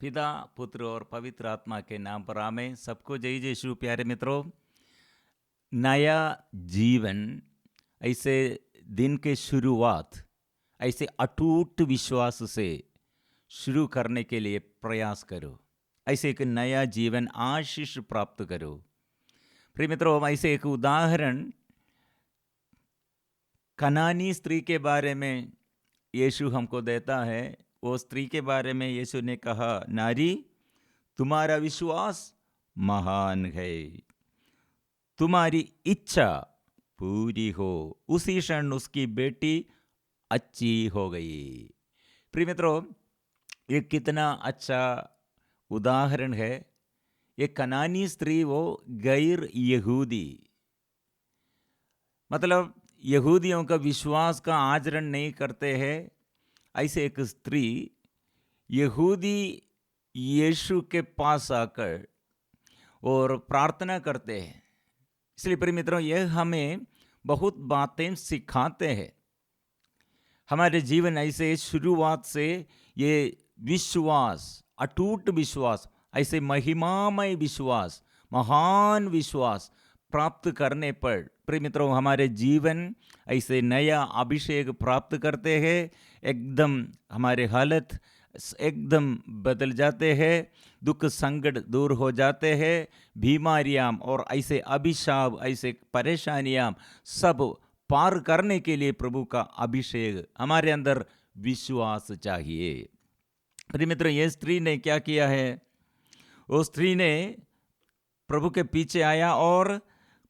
पिता पुत्र और पवित्र आत्मा के नाम पर आमें। सबको जय यीशु। प्यारे मित्रों, नया जीवन ऐसे दिन के शुरुआत ऐसे अटूट विश्वास से शुरू करने के लिए प्रयास करो। ऐसे एक नया जीवन आशीष प्राप्त करो। प्रिय मित्रों, ऐसे एक उदाहरण कनानी स्त्री के बारे में यीशु हमको देता है। वो स्त्री के बारे में यीशु ने कहा, नारी तुम्हारा विश्वास महान है, तुम्हारी इच्छा पूरी हो। उसी क्षण उसकी बेटी अच्छी हो गई। प्रिय मित्रों, ये कितना अच्छा उदाहरण है। ये कनानी स्त्री, वो गैर यहूदी, मतलब यहूदियों का विश्वास का आचरण नहीं करते हैं। ऐसे एक स्त्री यहूदी यीशु के पास आकर और प्रार्थना करते हैं। इसलिए प्रिय मित्रों, यह हमें बहुत बातें सिखाते हैं। हमारे जीवन ऐसे शुरुआत से ये विश्वास, अटूट विश्वास, ऐसे महिमामय विश्वास, महान विश्वास प्राप्त करने पर प्रिय मित्रों, हमारे जीवन ऐसे नया अभिषेक प्राप्त करते हैं। एकदम हमारे हालत एकदम बदल जाते हैं, दुख संकट दूर हो जाते हैं, बीमारियां और ऐसे अभिशाप, ऐसे परेशानियां सब पार करने के लिए प्रभु का अभिषेक, हमारे अंदर विश्वास चाहिए। प्रिय मित्रों, ये स्त्री ने क्या किया है? वो स्त्री ने प्रभु के पीछे आया और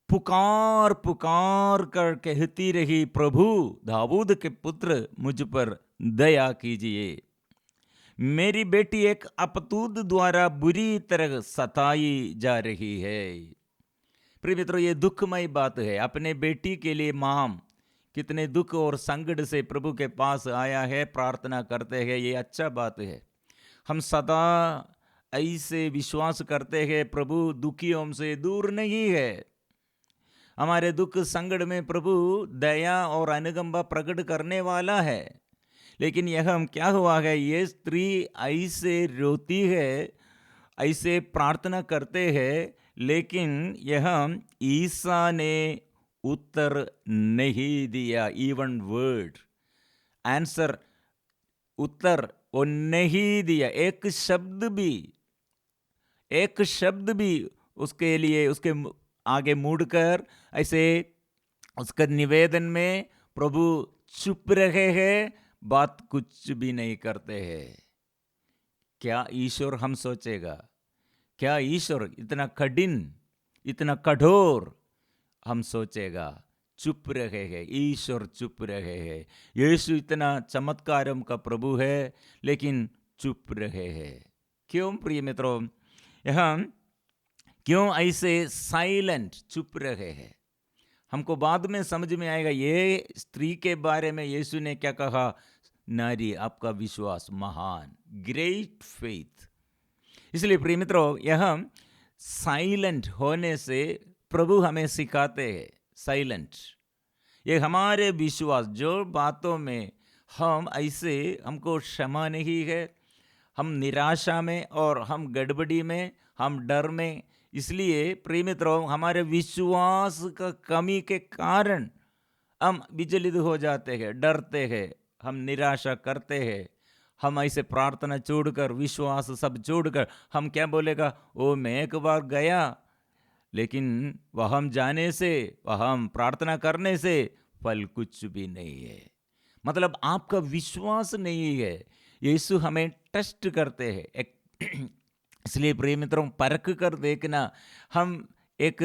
पुकार पुकार कर कहती रही, प्रभु दाऊद के पुत्र मुझ पर दया कीजिए, मेरी बेटी एक अपतूत द्वारा बुरी तरह सताई जा रही है। प्रिय मित्रों, ये दुखमय बात है। अपने बेटी के लिए मां कितने दुख और संकट से प्रभु के पास आया है, प्रार्थना करते हैं। ये अच्छा बात है। हम सदा ऐसे विश्वास करते हैं, प्रभु दुखियों से दूर नहीं है। हमारे दुख संकट में प्रभु दया और अनुकंपा प्रकट करने वाला है। लेकिन यह हम क्या हुआ है, ये स्त्री ऐसे रोती है, ऐसे प्रार्थना करते हैं, लेकिन यह ईसा ने उत्तर नहीं दिया। इवन वर्ड आंसर, उत्तर वो नहीं दिया। एक शब्द भी उसके लिए, उसके आगे मुड़कर ऐसे उसका निवेदन में प्रभु चुप रहे हैं, बात कुछ भी नहीं करते हैं। क्या ईश्वर हम सोचेगा? क्या ईश्वर इतना कठिन, इतना कठोर हम सोचेगा? चुप रहे हैं, ईश्वर चुप रहे हैं। यीशु इतना चमत्कारों का प्रभु है, लेकिन चुप रहे हैं। क्यों प्रिय मित्रों? यहाँ क्यों ऐसे साइलेंट, चुप रहे हैं? हमको बाद में समझ में आएगा। ये स्त्री के बारे में यीशु ने क्या कहा? नारी आपका विश्वास महान, ग्रेट फेथ। इसलिए प्रिय मित्रों, यह साइलेंट होने से प्रभु हमें सिखाते हैं। साइलेंट, ये हमारे विश्वास, जो बातों में हम ऐसे, हमको क्षमा नहीं है, हम निराशा में और हम गड़बड़ी में, हम डर में, इसलिए प्रिय मित्रों, हमारे विश्वास का कमी के कारण हम विचलित हो जाते हैं, डरते हैं, हम निराशा करते हैं। हम ऐसे प्रार्थना छोड़कर, विश्वास सब छोड़कर, हम क्या बोलेगा, ओ मैं एक बार गया, लेकिन वह हम जाने से, वह हम प्रार्थना करने से फल कुछ भी नहीं है। मतलब आपका विश्वास नहीं है। यीशु हमें टेस्ट करते हैं। इसलिए प्रिय मित्रों, परख कर देखना, हम एक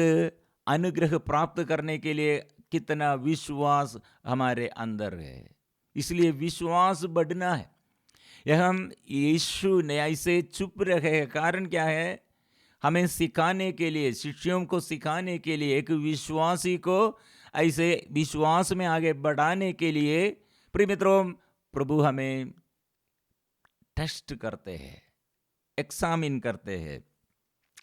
अनुग्रह प्राप्त करने के लिए कितना विश्वास हमारे अंदर है। इसलिए विश्वास बढ़ना है। यह हम यीशु ने ऐसे चुप रहे, कारण क्या है? हमें सिखाने के लिए, शिष्यों को सिखाने के लिए, एक विश्वासी को ऐसे विश्वास में आगे बढ़ाने के लिए प्रिय मित्रों, प्रभु हमें टेस्ट करते हैं, एग्जामिन करते हैं,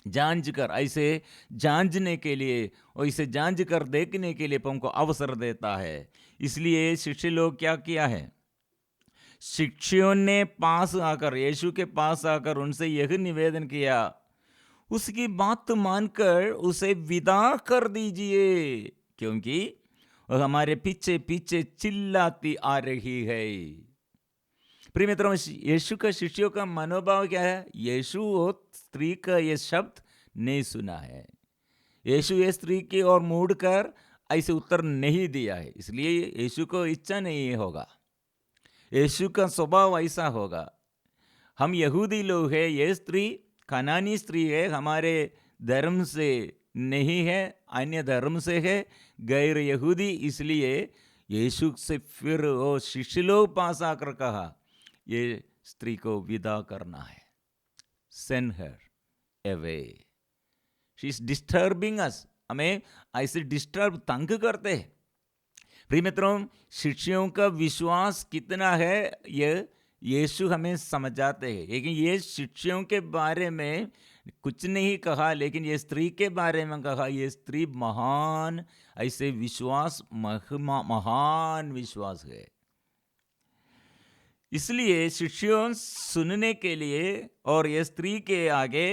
जांच कर, ऐसे जांचने के लिए और इसे जांच कर देखने के लिए हमको अवसर देता है। इसलिए शिष्य लोग क्या किया है? शिष्यों ने पास आकर, यीशु के पास आकर उनसे यह निवेदन किया, उसकी बात मानकर उसे विदा कर दीजिए, क्योंकि वह हमारे पीछे पीछे चिल्लाती आ रही है। प्रिय मित्रों, यीशु का शिष्यों का मनोभाव क्या है? यीशु वो स्त्री का ये शब्द नहीं सुना है, यीशु ये स्त्री की ओर मुड़कर ऐसे उत्तर नहीं दिया है, इसलिए यीशु को इच्छा नहीं होगा, यीशु का स्वभाव ऐसा होगा। हम यहूदी लोग हैं, ये स्त्री कनानी स्त्री है, हमारे धर्म से नहीं है, अन्य धर्म से है, गैर यहूदी, इसलिए यीशु से फिर वो शिष्य लोग पास आकर कहा, ये स्त्री को विदा करना है, send her away, she is disturbing us, हमें ऐसे डिस्टर्ब, तंग करते हैं। प्रिय मित्रों, शिष्यों का विश्वास कितना है ये यीशु हमें समझाते हैं, लेकिन ये शिष्यों के बारे में कुछ नहीं कहा, लेकिन ये स्त्री के बारे में कहा, ये स्त्री महान, ऐसे विश्वास महान विश्वास है। इसलिए शिष्यों सुनने के लिए और ये स्त्री के आगे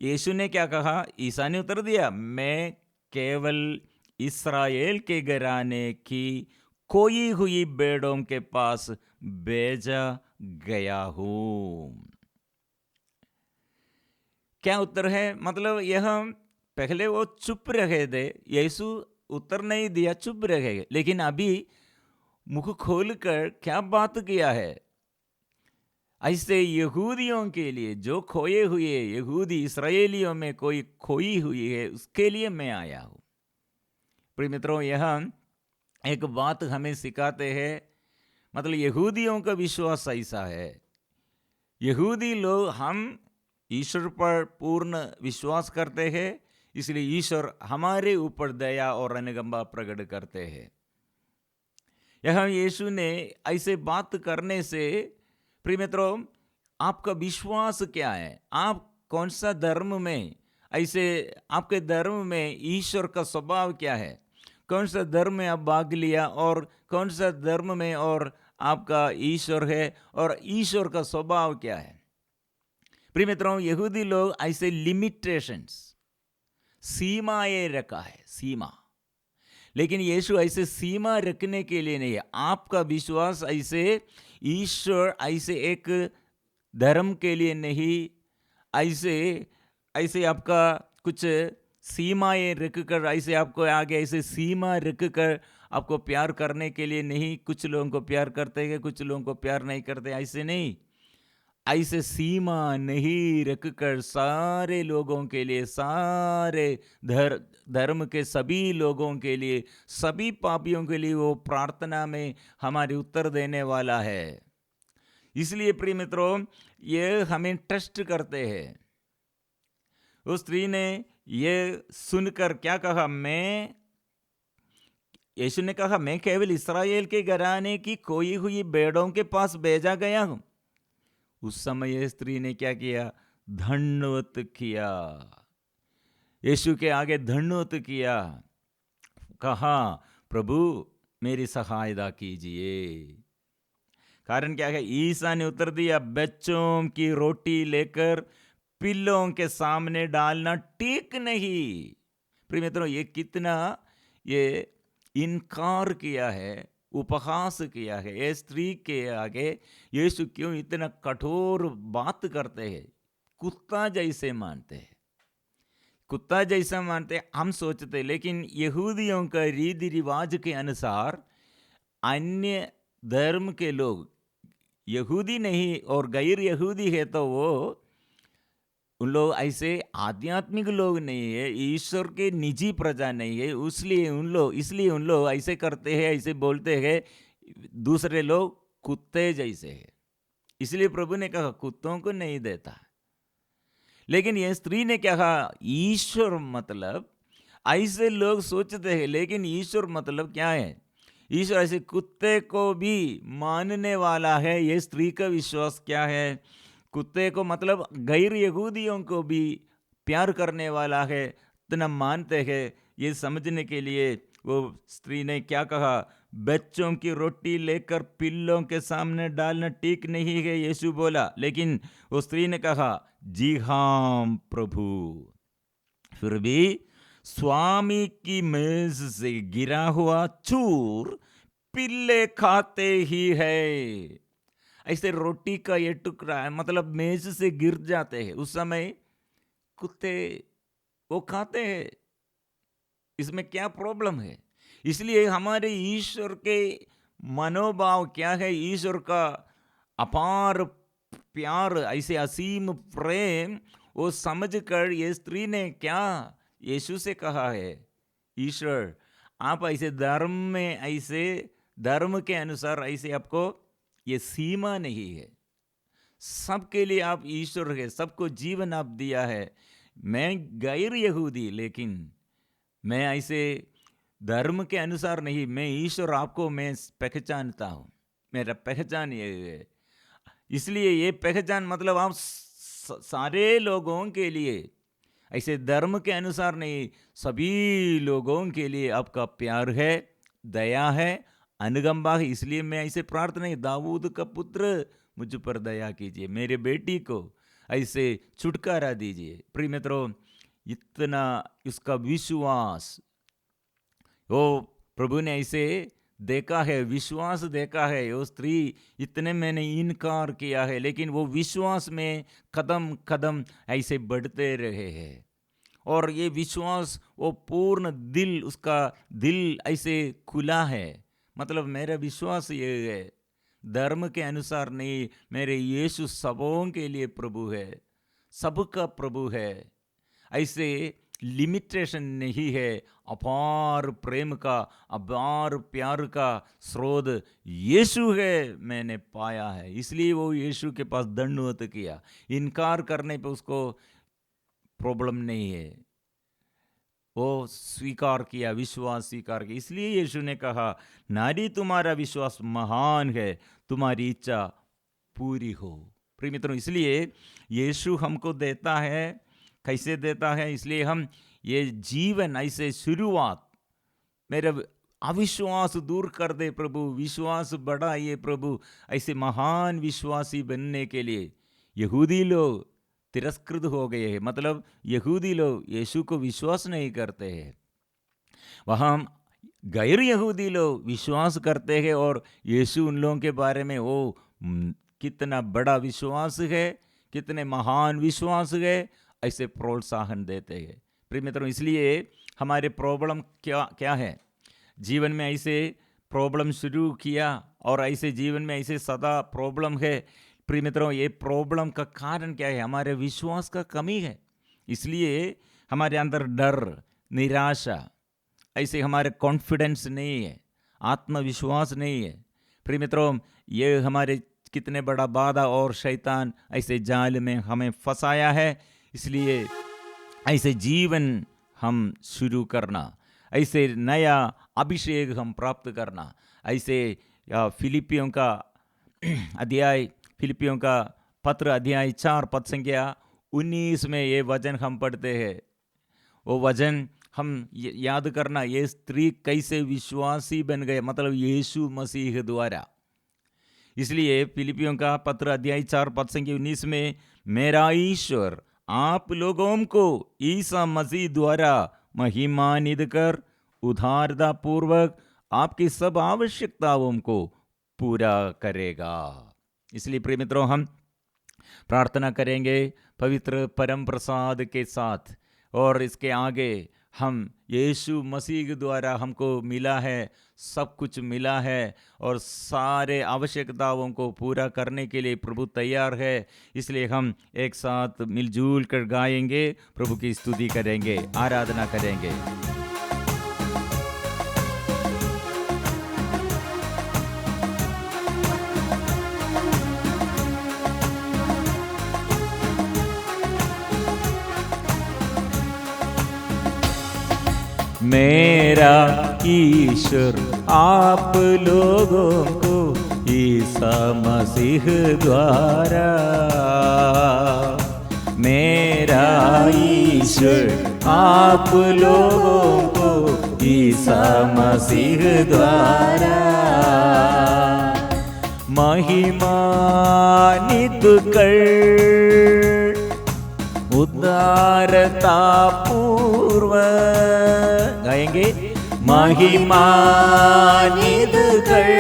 यीशु ने क्या कहा? ईसा ने उत्तर दिया, मैं केवल इस्राएल के घराने की खोई हुई भेड़ों के पास भेजा गया हूं। क्या उत्तर है? मतलब यह पहले वो चुप रहे थे, यीशु उत्तर नहीं दिया, चुप रहे, लेकिन अभी मुख खोलकर क्या बात किया है? ऐसे यहूदियों के लिए, जो खोए हुए यहूदी, इस्राएलियों में कोई खोई हुई है, उसके लिए मैं आया हूं। प्रिय मित्रों, यह एक बात हमें सिखाते हैं, मतलब यहूदियों का विश्वास ऐसा है, यहूदी लोग हम ईश्वर पर पूर्ण विश्वास करते हैं, इसलिए ईश्वर हमारे ऊपर दया और अनुकंपा प्रकट करते हैं। यह यीशु ने ऐसे बात करने से, प्रिय मित्रों, आपका विश्वास क्या है? आप कौन सा धर्म में, ऐसे आपके धर्म में ईश्वर का स्वभाव क्या है? कौन सा धर्म में आप भाग लिया और कौन सा धर्म में और आपका ईश्वर है और ईश्वर का स्वभाव क्या है? प्रिय मित्रों, यहूदी लोग ऐसे लिमिटेशंस, सीमाएं रखा है, सीमा, लेकिन यीशु ऐसे सीमा रखने के लिए नहीं है। आपका विश्वास ऐसे ईश्वर, ऐसे एक धर्म के लिए नहीं, ऐसे आपका कुछ सीमाएं रखकर, ऐसे आपको आगे ऐसे सीमा रखकर आपको प्यार करने के लिए नहीं। कुछ लोगों को प्यार करते हैं, कुछ लोगों को प्यार नहीं करते, ऐसे नहीं, ऐसे सीमा नहीं रखकर सारे लोगों के लिए, सारे धर्म के सभी लोगों के लिए, सभी पापियों के लिए वो प्रार्थना में हमारे उत्तर देने वाला है। इसलिए प्रिय मित्रों, ये हमें ट्रस्ट करते हैं। उस स्त्री ने ये सुनकर क्या कहा? यीशु ने कहा, मैं केवल इस्राएल के घराने की खोई हुई भेड़ों के पास भेजा गया हूं। उस समय स्त्री ने क्या किया? धन्यवाद किया, यीशु के आगे धन्यवाद किया, कहा, प्रभु मेरी सहायता कीजिए। कारण क्या है? ईसा ने उत्तर दिया, बच्चों की रोटी लेकर पिल्लों के सामने डालना ठीक नहीं। प्रिय मित्रों, ये कितना ये इनकार किया है, उपहास किया है। ये स्त्री के आगे यीशु क्यों इतना कठोर बात करते हैं? कुत्ता जैसे मानते हैं, कुत्ता जैसा मानते हम सोचते, लेकिन यहूदियों का रीति रिवाज के अनुसार अन्य धर्म के लोग, यहूदी नहीं और गैर यहूदी है, तो वो उन लोग ऐसे आध्यात्मिक लोग नहीं है, ईश्वर के निजी प्रजा नहीं है, इसलिए उन लोग ऐसे करते हैं, ऐसे बोलते हैं, दूसरे लोग कुत्ते जैसे हैं। इसलिए प्रभु ने कहा, कुत्तों को नहीं देता। लेकिन ये स्त्री ने क्या कहा? ईश्वर मतलब, ऐसे लोग सोचते हैं, लेकिन ईश्वर मतलब क्या है? ईश्वर ऐसे कुत्ते को भी मानने वाला है। ये स्त्री का विश्वास क्या है? कुत्ते को मतलब गैर यहूदियों को भी प्यार करने वाला है, इतना मानते हैं। ये समझने के लिए वो स्त्री ने क्या कहा? बच्चों की रोटी लेकर पिल्लों के सामने डालना ठीक नहीं है, यीशु बोला। लेकिन उस स्त्री ने कहा, जी हाँ प्रभु। फिर भी स्वामी की मेज से गिरा हुआ चूर पिल्ले खाते ही है। ऐसे रोटी का ये टुकड़ा है, मतलब मेज से गिर जाते हैं, उस समय कुत्ते वो खाते हैं। इसमें क्या प्रॉब्लम है? इसलिए हमारे ईश्वर के मनोभाव क्या है, ईश्वर का अपार प्यार, ऐसे असीम प्रेम, वो समझकर ये स्त्री ने क्या यीशु से कहा है, ईश्वर आप ऐसे धर्म में, ऐसे धर्म के अनुसार ऐसे आपको ये सीमा नहीं है, सबके लिए आप ईश्वर है, सबको जीवन आप दिया है। मैं गैर यहूदी, लेकिन मैं ऐसे धर्म के अनुसार नहीं, मैं ईश्वर आपको मैं पहचानता हूँ, मेरा पहचान ये है। इसलिए ये पहचान मतलब आप सारे लोगों के लिए, ऐसे धर्म के अनुसार नहीं, सभी लोगों के लिए आपका प्यार है, दया है, अनुकंपा है। इसलिए मैं ऐसे प्रार्थना, दाऊद का पुत्र मुझ पर दया कीजिए, मेरे बेटी को ऐसे छुटकारा दीजिए। प्रिय मित्रों, इतना उसका विश्वास, वो प्रभु ने ऐसे देखा है, विश्वास देखा है। वो स्त्री, इतने मैंने इनकार किया है, लेकिन वो विश्वास में कदम कदम ऐसे बढ़ते रहे हैं। और ये विश्वास, वो पूर्ण दिल, उसका दिल ऐसे खुला है। मतलब मेरा विश्वास ये है, धर्म के अनुसार नहीं, मेरे यीशु सबों के लिए प्रभु है, सबका प्रभु है। ऐसे लिमिटेशन नहीं है, अपार प्रेम का, अपार प्यार का स्रोत यीशु है, मैंने पाया है। इसलिए वो यीशु के पास दंडवत किया। इनकार करने पे उसको प्रॉब्लम नहीं है, वो स्वीकार किया, विश्वास स्वीकार किया। इसलिए यीशु ने कहा, नारी तुम्हारा विश्वास महान है, तुम्हारी इच्छा पूरी हो। प्रिय मित्रों, इसलिए यीशु हमको देता है, कैसे देता है? इसलिए हम ये जीवन ऐसे शुरुआत, मेरा अविश्वास दूर कर दे प्रभु, विश्वास बढ़ाइए प्रभु। ऐसे महान विश्वासी बनने के लिए यहूदी लोग तिरस्कृत हो गए हैं, मतलब यहूदी लोग यीशु को विश्वास नहीं करते हैं। वहाँ गैर यहूदी लोग विश्वास करते हैं, और यीशु उन लोगों के बारे में वो कितना बड़ा विश्वास है, कितने महान विश्वास है, ऐसे प्रोत्साहन देते हैं। प्रिय मित्रों, इसलिए हमारे प्रॉब्लम क्या है? जीवन में ऐसे प्रॉब्लम शुरू किया और ऐसे जीवन में ऐसे सदा प्रॉब्लम है। प्रिय मित्रों, ये प्रॉब्लम का कारण क्या है? हमारे विश्वास का कमी है। इसलिए हमारे अंदर डर, निराशा, ऐसे हमारे कॉन्फिडेंस नहीं है, आत्मविश्वास नहीं है। प्रिय मित्रों, ये हमारे कितने बड़ा बाधा और शैतान ऐसे जाल में हमें फंसाया है। इसलिए ऐसे जीवन हम शुरू करना, ऐसे नया अभिषेक हम प्राप्त करना, ऐसे फिलिपियों का अध्याय, फिलिपियों का पत्र अध्याय 4 पद संख्या 19 में ये वचन हम पढ़ते हैं। वो वचन हम याद करना, ये स्त्री कैसे विश्वासी बन गए, मतलब यीशु मसीह द्वारा। इसलिए फिलिपियों का पत्र अध्याय 4 पद संख्या 19 में, मेरा ईश्वर आप लोगों को ईसा मसीह द्वारा महिमान्वित कर उदारता पूर्वक आपकी सब आवश्यकताओं को पूरा करेगा। इसलिए प्रिय मित्रों, हम प्रार्थना करेंगे पवित्र परम प्रसाद के साथ, और इसके आगे हम यीशु मसीह द्वारा हमको मिला है, सब कुछ मिला है, और सारे आवश्यकताओं को पूरा करने के लिए प्रभु तैयार है। इसलिए हम एक साथ मिलजुल कर गाएंगे, प्रभु की स्तुति करेंगे, आराधना करेंगे। मेरा ईश्वर आप लोगों को ईसा मसीह द्वारा, मेरा ईश्वर आप लोगों को ईसा मसीह द्वारा महिमानित कर उदारता पूर्वक गाएंगे महिमानित कर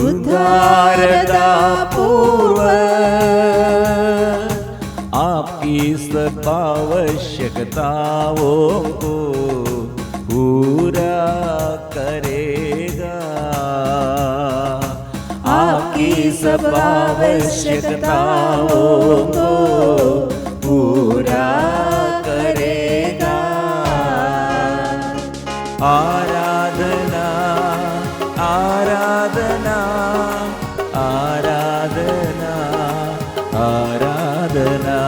उदारता पूर्वक आपकी सब आवश्यकताओं को पूरा करेगा आपकी सब आवश्यकताओं को पूरा करेगा आराधना आराधना आराधना आराधना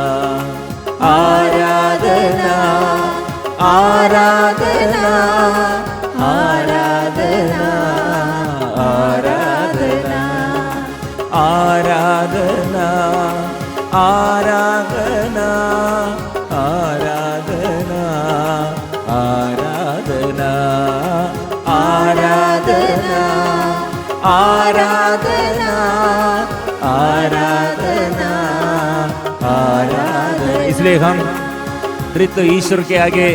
आराधना आराधना आराधना आराधना आराधना आराधना आराधना आराधना आराधना आराधना आराधना आराधना। इसलिए हम त्रित्व ईश्वर के आगे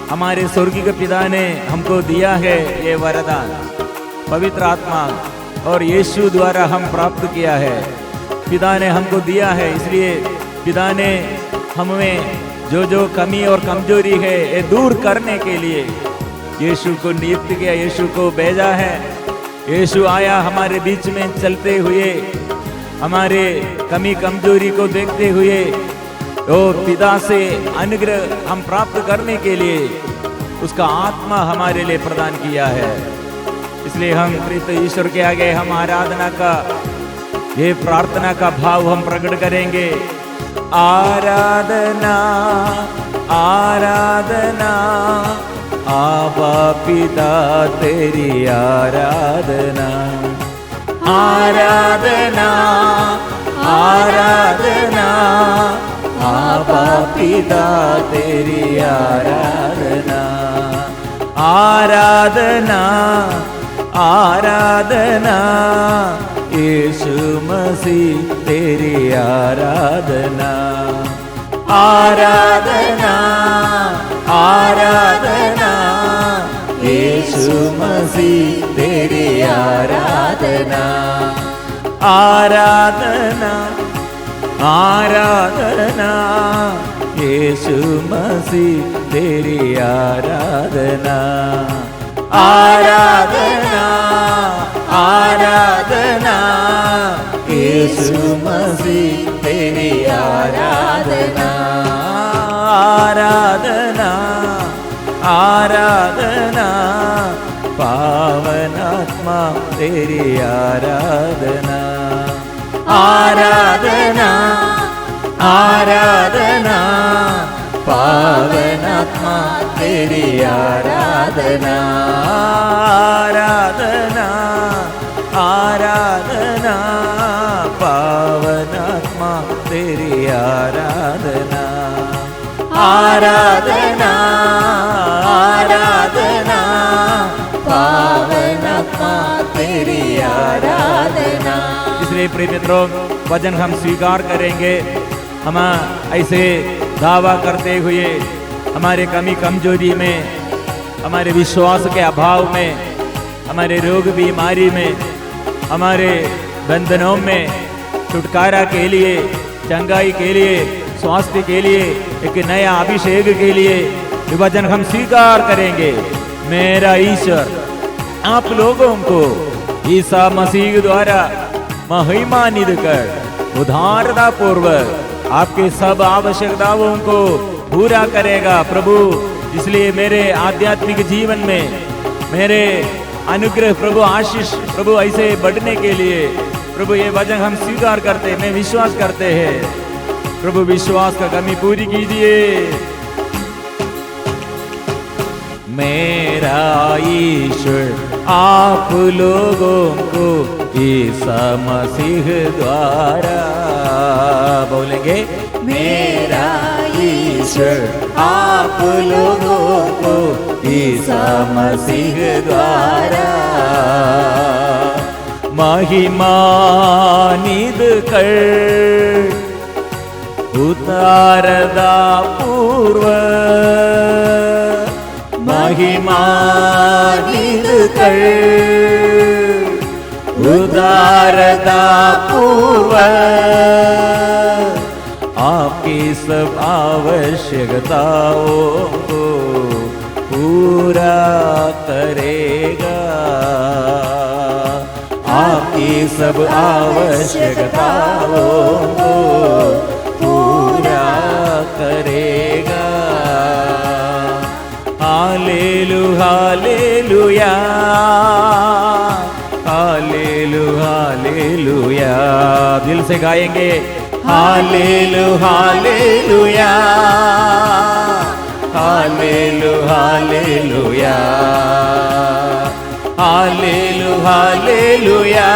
हमारे स्वर्गीय पिता ने हमको दिया है ये वरदान पवित्र आत्मा और यीशु द्वारा हम प्राप्त किया है पिता ने हमको दिया है। इसलिए पिता ने हमें जो जो कमी और कमजोरी है ये दूर करने के लिए यीशु को नियुक्त किया यीशु को भेजा है। यीशु आया हमारे बीच में चलते हुए हमारे कमी कमजोरी को देखते हुए और पिता से अनुग्रह हम प्राप्त करने के लिए उसका आत्मा हमारे लिए प्रदान किया है। इसलिए हम त्रित्व ईश्वर के आगे हम आराधना का ये प्रार्थना का भाव हम प्रकट करेंगे। आराधना आराधना आबा पिता तेरी आराधना आराधना आराधना आबा पिता तेरी आराधना आराधना आराधना यीशु मसीह तेरी आराधना आराधना आराधना यीशु मसीह तेरी आराधना आराधना आराधना यीशु मसीह तेरी आराधना आराधना आराधना यीशु मसीह तेरी आराधना आराधना आराधना पावन आत्मा तेरी आराधना आराधना आराधना पावन आत्मा तेरी आराधना आराधना आराधना पावन आत्मा तेरी आराधना आराधना आराधना पावन आत्मा तेरी आराधना। इसलिए प्रिय मित्रों वचन हम स्वीकार करेंगे। हम ऐसे दावा करते हुए हमारे कमी कमजोरी में हमारे विश्वास के अभाव में हमारे रोग बीमारी में हमारे बंधनों में छुटकारा के लिए चंगाई के लिए स्वास्थ्य के लिए एक नया अभिषेक के लिए वचन हम स्वीकार करेंगे। मेरा ईश्वर आप लोगों को ईसा मसीह द्वारा महिमान्वित कर उदारता पूर्वक आपके सब आवश्यकताओं को पूरा करेगा प्रभु। इसलिए मेरे आध्यात्मिक जीवन में मेरे अनुग्रह प्रभु आशीष प्रभु ऐसे बढ़ने के लिए प्रभु ये वचन हम स्वीकार करते हैं, मैं विश्वास करते हैं प्रभु। विश्वास का कमी पूरी कीजिए। मेरा ईश्वर आप लोगों को ईसा मसीह द्वारा बोलेंगे। मेरा ईश्वर आप लोगों को ईसा मसीह द्वारा महिमानित कर उतारदा पूर्व महिमानित कर उदारता पूर्व आपकी सब आवश्यकताओं को पूरा करेगा, आपकी सब आवश्यकताओं को पूरा करेगा। हालेलुया हालेलुया हालेलुया हालेलुया, दिल से गाएंगे hallelujah hallelujah hallelujah hallelujah hallelujah hallelujah.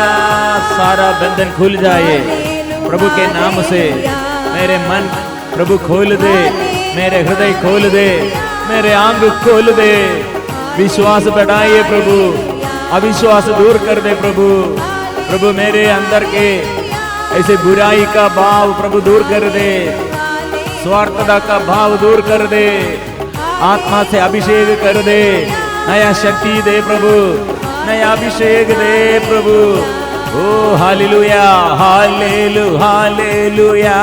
सारा बंधन खुल जाए प्रभु के नाम से। मेरे मन प्रभु खोल दे, मेरे हृदय खोल दे, मेरे आंग खोल दे। विश्वास बढ़ाइए प्रभु, अविश्वास दूर कर दे प्रभु। प्रभु मेरे अंदर के ऐसे बुराई का भाव प्रभु दूर कर दे, स्वार्थता का भाव दूर कर दे, आत्मा से अभिषेक कर दे, नया शक्ति दे प्रभु, नया अभिषेक दे प्रभु। ओ hallelujah hallelujah hallelujah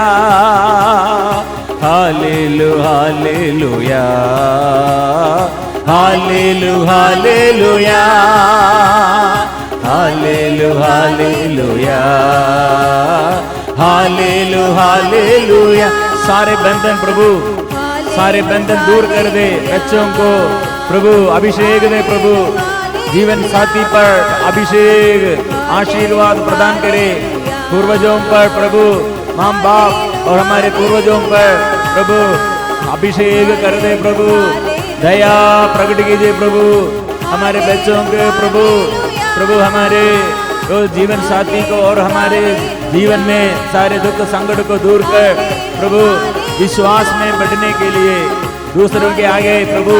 hallelujah hallelujah hallelujah hallelujah hallelujah hallelujah hallelujah hallelujah. सारे बंधन प्रभु, सारे बंधन दूर कर दे। बच्चों को प्रभु अभिषेक दे प्रभु, जीवन साथी पर अभिषेक आशीर्वाद प्रदान करे। पूर्वजों पर प्रभु, माँ बाप और हमारे पूर्वजों पर प्रभु अभिषेक कर दे प्रभु। दया प्रकट कीजिए प्रभु हमारे बच्चों के प्रभु। प्रभु हमारे जीवन साथी को और हमारे जीवन में सारे दुख संकट को दूर कर प्रभु, विश्वास में बढ़ने के लिए दूसरों के आगे प्रभु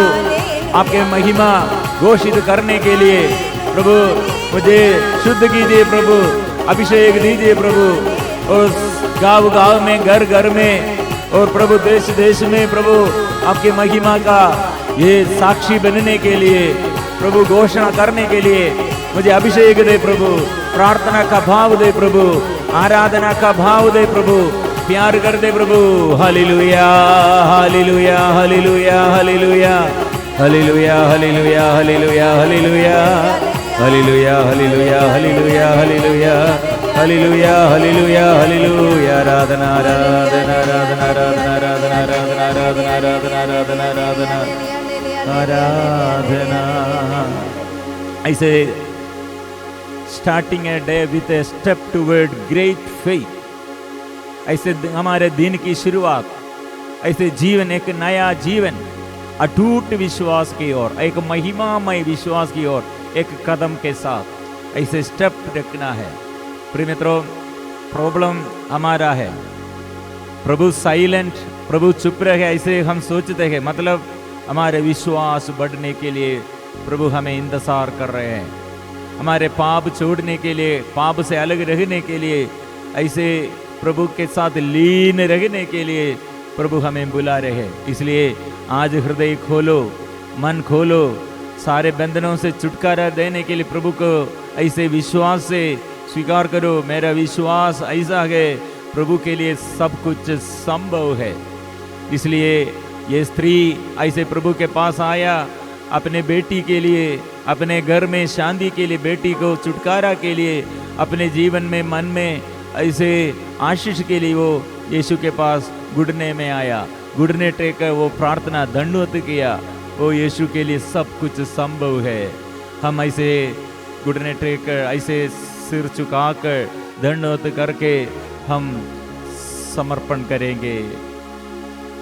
आपके महिमा घोषित करने के लिए प्रभु मुझे शुद्ध कीजिए प्रभु, अभिषेक दीजिए प्रभु। और गांव गांव में, घर घर में और प्रभु देश देश में प्रभु आपकी महिमा का ये साक्षी बनने के लिए प्रभु, घोषणा करने के लिए मुझे अभिषेक दे प्रभु। प्रार्थना का भाव दे प्रभु, आराधना का भाव दे प्रभु, प्यार कर दे प्रभु। Hallelujah hallelujah hallelujah hallelujah hallelujah hallelujah hallelujah hallelujah hallelujah hallelujah hallelujah hallelujah hallelujah hallelujah hallelujah. आराधना आराधना आराधना आराधना आराधना आराधना आराधना आराधना आराधना आराधना आराधना। ऐसे starting a day with a step toward great faith, ऐसे हमारे दिन की शुरुआत, ऐसे जीवन, एक नया जीवन अटूट विश्वास की ओर, एक महिमामय विश्वास की ओर एक कदम के साथ ऐसे स्टेप रखना है। प्रिय मित्रों, प्रॉब्लम हमारा है प्रभु साइलेंट, प्रभु चुप रहे, ऐसे हम सोचते हैं। मतलब हमारे विश्वास बढ़ने के लिए प्रभु हमें इंतजार कर रहे हैं, हमारे पाप छोड़ने के लिए, पाप से अलग रहने के लिए, ऐसे प्रभु के साथ लीन रहने के लिए प्रभु हमें बुला रहे हैं। इसलिए आज हृदय खोलो, मन खोलो, सारे बंधनों से छुटकारा देने के लिए प्रभु को ऐसे विश्वास से स्वीकार करो। मेरा विश्वास ऐसा है, प्रभु के लिए सब कुछ संभव है। इसलिए ये स्त्री ऐसे प्रभु के पास आया, अपने बेटी के लिए, अपने घर में शांति के लिए, बेटी को छुटकारा के लिए, अपने जीवन में, मन में ऐसे आशीष के लिए वो यीशु के पास घुटने में आया। घुटने टेकर वो प्रार्थना दंडवत किया। वो यीशु के लिए सब कुछ संभव है। हम ऐसे घुटने टेकर, ऐसे सिर झुकाकर, दंडवत करके हम समर्पण करेंगे।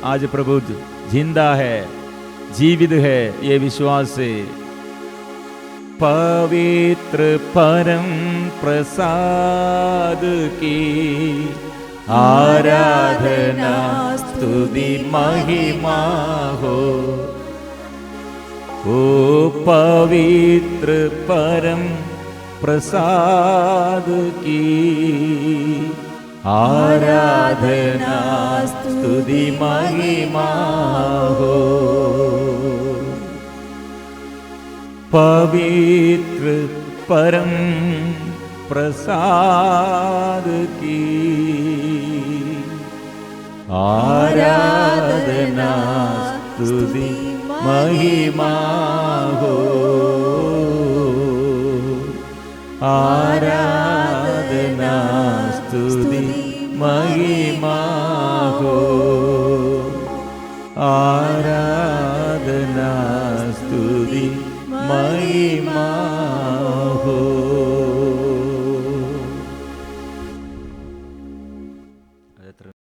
आज प्रभु जिंदा है, जीवित है, ये विश्वास से। पवित्र परम प्रसाद की आराधना स्तुति महिमा हो। ओ पवित्र परम प्रसाद की आराधना स्तुति महिमा हो। पवित्र परम प्रसाद की आराधना स्तुति महिमा हो। आराधना स्तुति महिमा हो। आराधना स्तुति महिमा